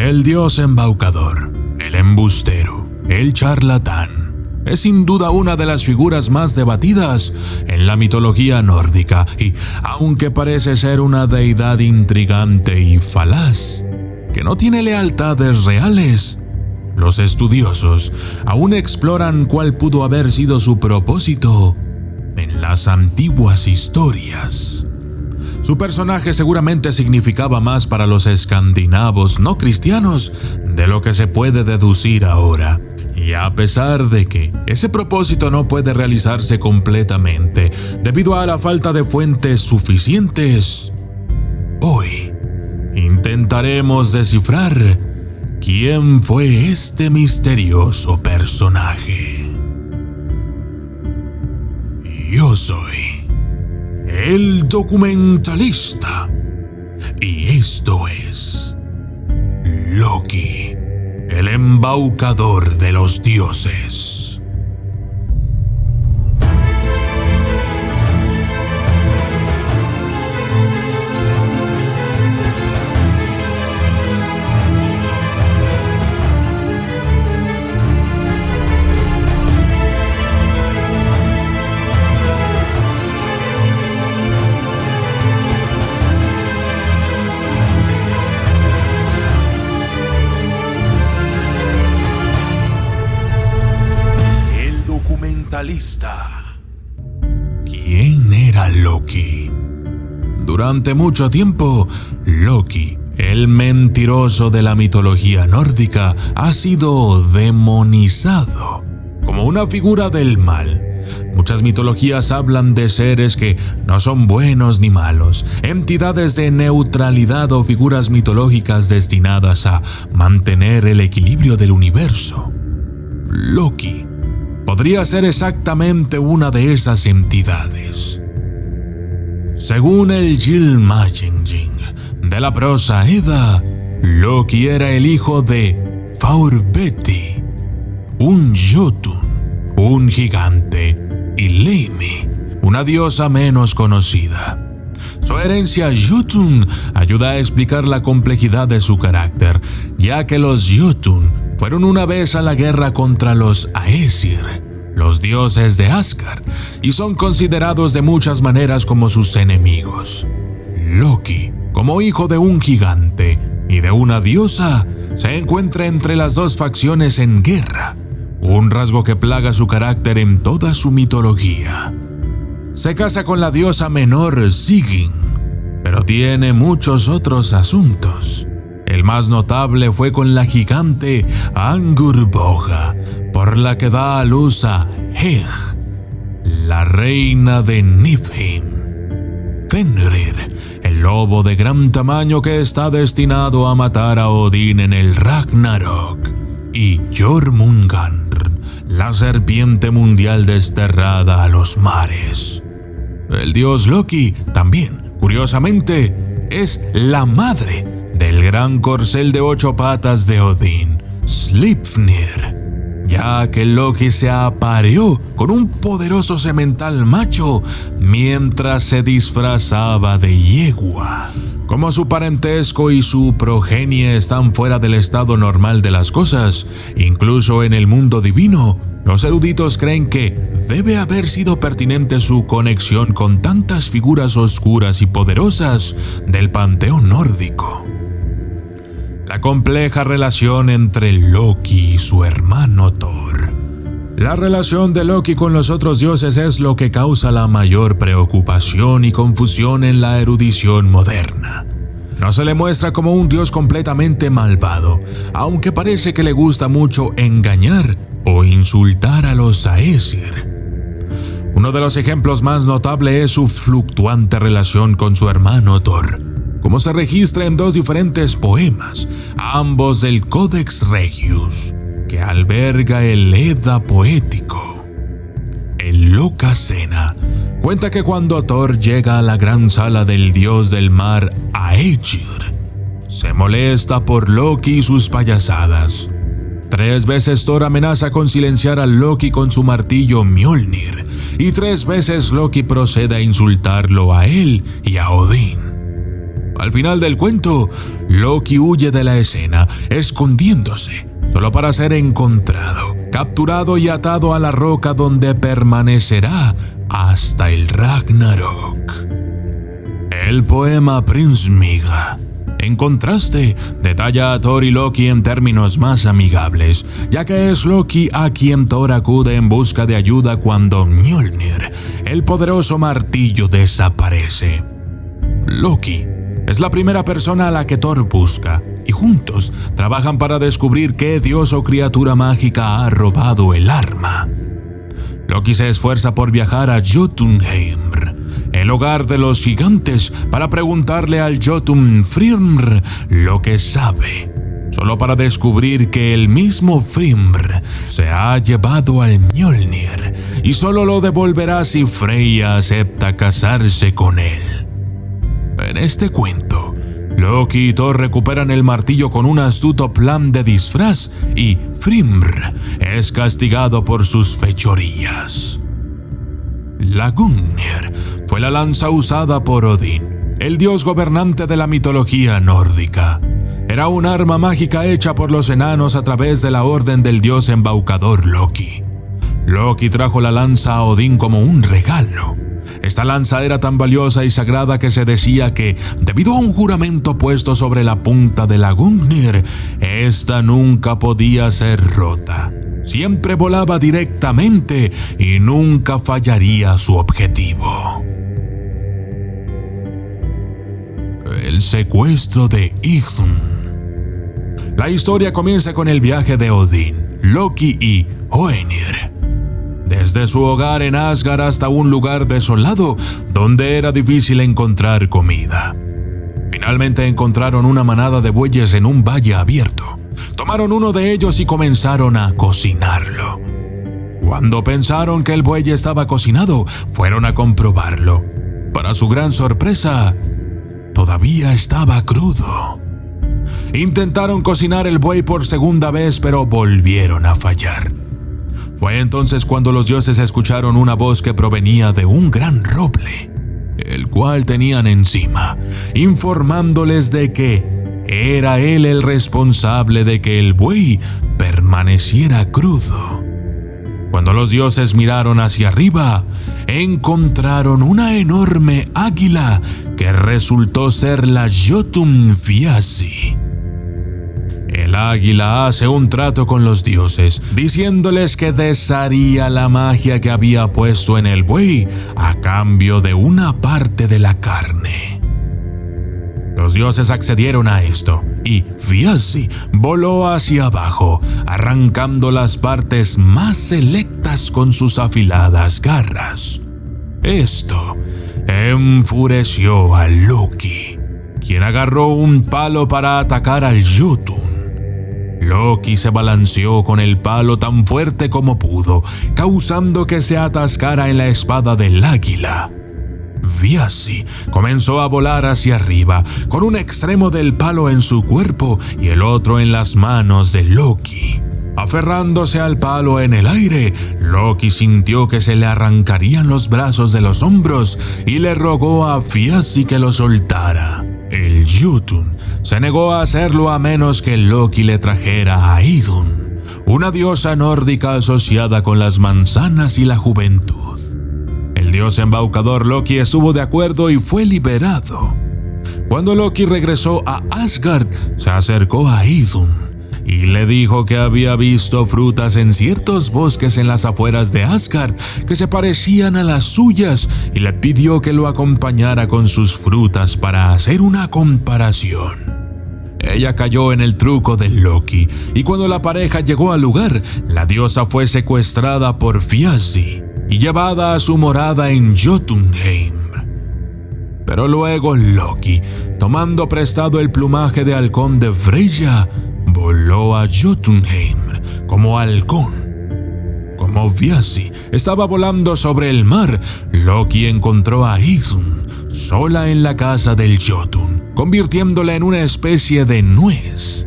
El dios embaucador, el embustero, el charlatán, es sin duda una de las figuras más debatidas en la mitología nórdica y, aunque parece ser una deidad intrigante y falaz, que no tiene lealtades reales, los estudiosos aún exploran cuál pudo haber sido su propósito en las antiguas historias. Su personaje seguramente significaba más para los escandinavos no cristianos de lo que se puede deducir ahora. Y a pesar de que ese propósito no puede realizarse completamente debido a la falta de fuentes suficientes, hoy intentaremos descifrar quién fue este misterioso personaje. Yo soy el documentalista y esto es Loki, el embaucador de los dioses. ¿Quién era Loki? Durante mucho tiempo, Loki, el mentiroso de la mitología nórdica, ha sido demonizado como una figura del mal. Muchas mitologías hablan de seres que no son buenos ni malos, entidades de neutralidad o figuras mitológicas destinadas a mantener el equilibrio del universo. Loki podría ser exactamente una de esas entidades. Según el Gylfaginning de la prosa Edda, Loki era el hijo de Faurbeti, un Jotun, un gigante, y Leimi, una diosa menos conocida. Su herencia Jotun ayuda a explicar la complejidad de su carácter, ya que los Jotun fueron una vez a la guerra contra los Aesir, los dioses de Asgard, y son considerados de muchas maneras como sus enemigos. Loki, como hijo de un gigante y de una diosa, se encuentra entre las dos facciones en guerra, un rasgo que plaga su carácter en toda su mitología. Se casa con la diosa menor Sigyn, pero tiene muchos otros asuntos. El más notable fue con la gigante Angrboda, por la que da a luz a Heg, la reina de Niflheim. Fenrir, el lobo de gran tamaño que está destinado a matar a Odín en el Ragnarok. Y Jormungandr, la serpiente mundial desterrada a los mares. El dios Loki también, curiosamente, es la madre del gran corcel de 8 patas de Odín, Sleipnir, ya que Loki se apareó con un poderoso semental macho mientras se disfrazaba de yegua. Como su parentesco y su progenie están fuera del estado normal de las cosas, incluso en el mundo divino, los eruditos creen que debe haber sido pertinente su conexión con tantas figuras oscuras y poderosas del panteón nórdico. La compleja relación entre Loki y su hermano Thor. La relación de Loki con los otros dioses es lo que causa la mayor preocupación y confusión en la erudición moderna. No se le muestra como un dios completamente malvado, aunque parece que le gusta mucho engañar o insultar a los Aesir. Uno de los ejemplos más notables es su fluctuante relación con su hermano Thor, como se registra en 2 diferentes poemas, ambos del Codex Regius, que alberga el Edda poético. El Lokasena cuenta que cuando Thor llega a la gran sala del dios del mar Aegir, se molesta por Loki y sus payasadas. 3 veces Thor amenaza con silenciar a Loki con su martillo Mjolnir, y 3 veces Loki procede a insultarlo a él y a Odín. Al final del cuento, Loki huye de la escena, escondiéndose, solo para ser encontrado, capturado y atado a la roca donde permanecerá hasta el Ragnarok. El poema Brimsmiga, en contraste, detalla a Thor y Loki en términos más amigables, ya que es Loki a quien Thor acude en busca de ayuda cuando Mjolnir, el poderoso martillo, desaparece. Loki es la primera persona a la que Thor busca, y juntos trabajan para descubrir qué dios o criatura mágica ha robado el arma. Loki se esfuerza por viajar a Jotunheimr, el hogar de los gigantes, para preguntarle al Jotun Frimr lo que sabe, solo para descubrir que el mismo Frimr se ha llevado al Mjolnir y solo lo devolverá si Freya acepta casarse con él. En este cuento, Loki y Thor recuperan el martillo con un astuto plan de disfraz y Frimr es castigado por sus fechorías. La Gungnir fue la lanza usada por Odín, el dios gobernante de la mitología nórdica. Era un arma mágica hecha por los enanos a través de la orden del dios embaucador Loki. Loki trajo la lanza a Odín como un regalo. Esta lanza era tan valiosa y sagrada que se decía que, debido a un juramento puesto sobre la punta de la Gungnir, esta nunca podía ser rota. Siempre volaba directamente y nunca fallaría su objetivo. El secuestro de Idun. La historia comienza con el viaje de Odín, Loki y Hoenir, desde su hogar en Asgard hasta un lugar desolado donde era difícil encontrar comida. Finalmente encontraron una manada de bueyes en un valle abierto. Tomaron uno de ellos y comenzaron a cocinarlo. Cuando pensaron que el buey estaba cocinado, fueron a comprobarlo. Para su gran sorpresa, todavía estaba crudo. Intentaron cocinar el buey por segunda vez, pero volvieron a fallar. Fue entonces cuando los dioses escucharon una voz que provenía de un gran roble, el cual tenían encima, informándoles de que era él el responsable de que el buey permaneciera crudo. Cuando los dioses miraron hacia arriba, encontraron una enorme águila que resultó ser la Jotunfjasi. El águila hace un trato con los dioses, diciéndoles que desharía la magia que había puesto en el buey a cambio de una parte de la carne. Los dioses accedieron a esto, y Fjasi voló hacia abajo, arrancando las partes más selectas con sus afiladas garras. Esto enfureció a Loki, quien agarró un palo para atacar al Jotun. Loki se balanceó con el palo tan fuerte como pudo, causando que se atascara en la espada del águila. Fjasi comenzó a volar hacia arriba, con un extremo del palo en su cuerpo y el otro en las manos de Loki. Aferrándose al palo en el aire, Loki sintió que se le arrancarían los brazos de los hombros y le rogó a Fjasi que lo soltara. El Jotun se negó a hacerlo a menos que Loki le trajera a Idun, una diosa nórdica asociada con las manzanas y la juventud. El dios embaucador Loki estuvo de acuerdo y fue liberado. Cuando Loki regresó a Asgard, se acercó a Idun y le dijo que había visto frutas en ciertos bosques en las afueras de Asgard que se parecían a las suyas y le pidió que lo acompañara con sus frutas para hacer una comparación. Ella cayó en el truco de Loki y cuando la pareja llegó al lugar, la diosa fue secuestrada por Fjasi y llevada a su morada en Jotunheim. Pero luego Loki, tomando prestado el plumaje de halcón de Freyja, voló a Jotunheim como halcón. Como Fjasi estaba volando sobre el mar, Loki encontró a Idun sola en la casa del Jotun, convirtiéndola en una especie de nuez.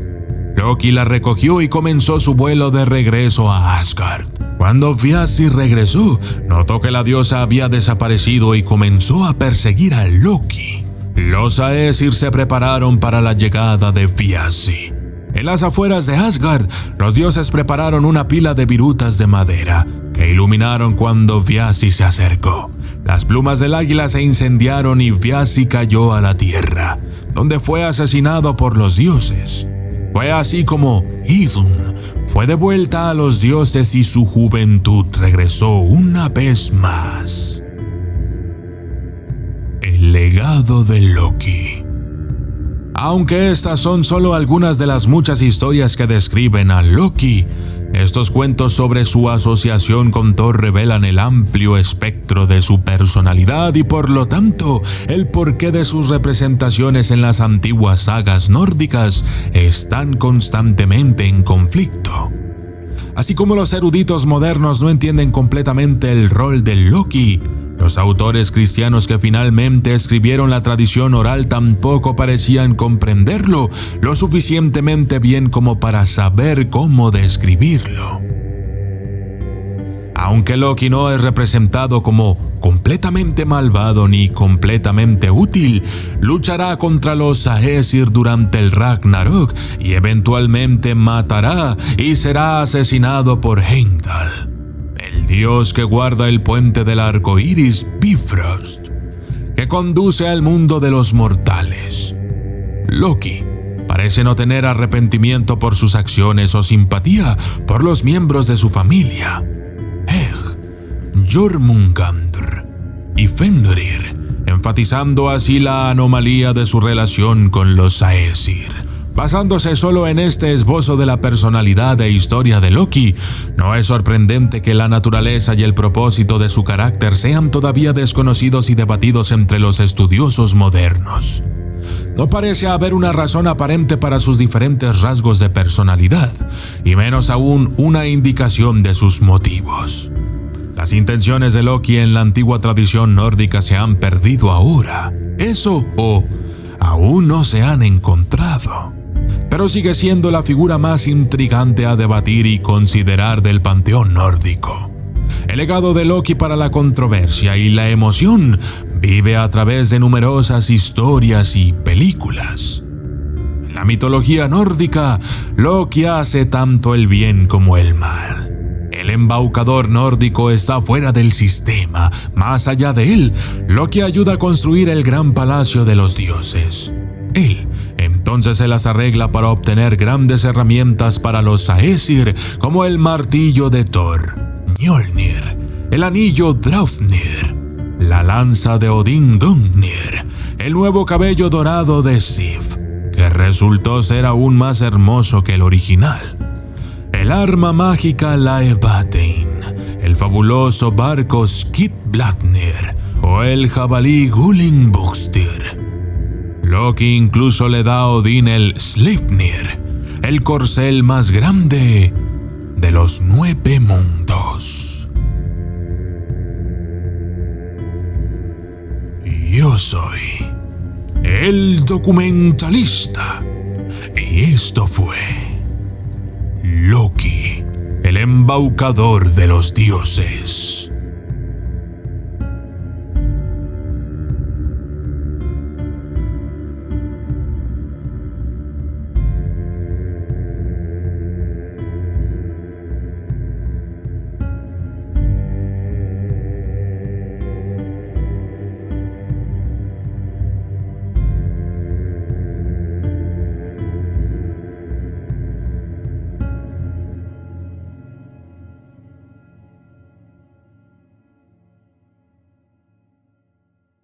Loki la recogió y comenzó su vuelo de regreso a Asgard. Cuando Fjasi regresó, notó que la diosa había desaparecido y comenzó a perseguir a Loki. Los Aesir se prepararon para la llegada de Thiassi. En las afueras de Asgard, los dioses prepararon una pila de virutas de madera que iluminaron cuando Thiassi se acercó. Las plumas del águila se incendiaron y Thiassi cayó a la tierra, donde fue asesinado por los dioses. Fue así como Idun fue de vuelta a los dioses y su juventud regresó una vez más. El legado de Loki. Aunque estas son solo algunas de las muchas historias que describen a Loki, estos cuentos sobre su asociación con Thor revelan el amplio espectro de su personalidad y por lo tanto el porqué de sus representaciones en las antiguas sagas nórdicas están constantemente en conflicto. Así como los eruditos modernos no entienden completamente el rol de Loki, los autores cristianos que finalmente escribieron la tradición oral tampoco parecían comprenderlo lo suficientemente bien como para saber cómo describirlo. Aunque Loki no es representado como completamente malvado ni completamente útil, luchará contra los Aesir durante el Ragnarok y eventualmente matará y será asesinado por Heimdall, el dios que guarda el puente del arco iris Bifrost, que conduce al mundo de los mortales. Loki parece no tener arrepentimiento por sus acciones o simpatía por los miembros de su familia. Jormungandr y Fenrir, enfatizando así la anomalía de su relación con los Aesir. Basándose solo en este esbozo de la personalidad e historia de Loki, no es sorprendente que la naturaleza y el propósito de su carácter sean todavía desconocidos y debatidos entre los estudiosos modernos. No parece haber una razón aparente para sus diferentes rasgos de personalidad, y menos aún una indicación de sus motivos. Las intenciones de Loki en la antigua tradición nórdica se han perdido ahora. Eso o aún no se han encontrado. Pero sigue siendo la figura más intrigante a debatir y considerar del panteón nórdico. El legado de Loki para la controversia y la emoción vive a través de numerosas historias y películas. En la mitología nórdica, Loki hace tanto el bien como el mal. El embaucador nórdico está fuera del sistema. Más allá de él, Loki ayuda a construir el gran palacio de los dioses. Él entonces se las arregla para obtener grandes herramientas para los Aesir, como el martillo de Thor, Mjolnir, el anillo Draupnir, la lanza de Odín Gungnir, el nuevo cabello dorado de Sif, que resultó ser aún más hermoso que el original, el arma mágica Laevatein, el fabuloso barco Skidbladnir o el jabalí Gullingbuxtir. Loki incluso le da a Odín el Sleipnir, el corcel más grande de los 9 mundos. Yo soy el documentalista y esto fue Loki, el embaucador de los dioses.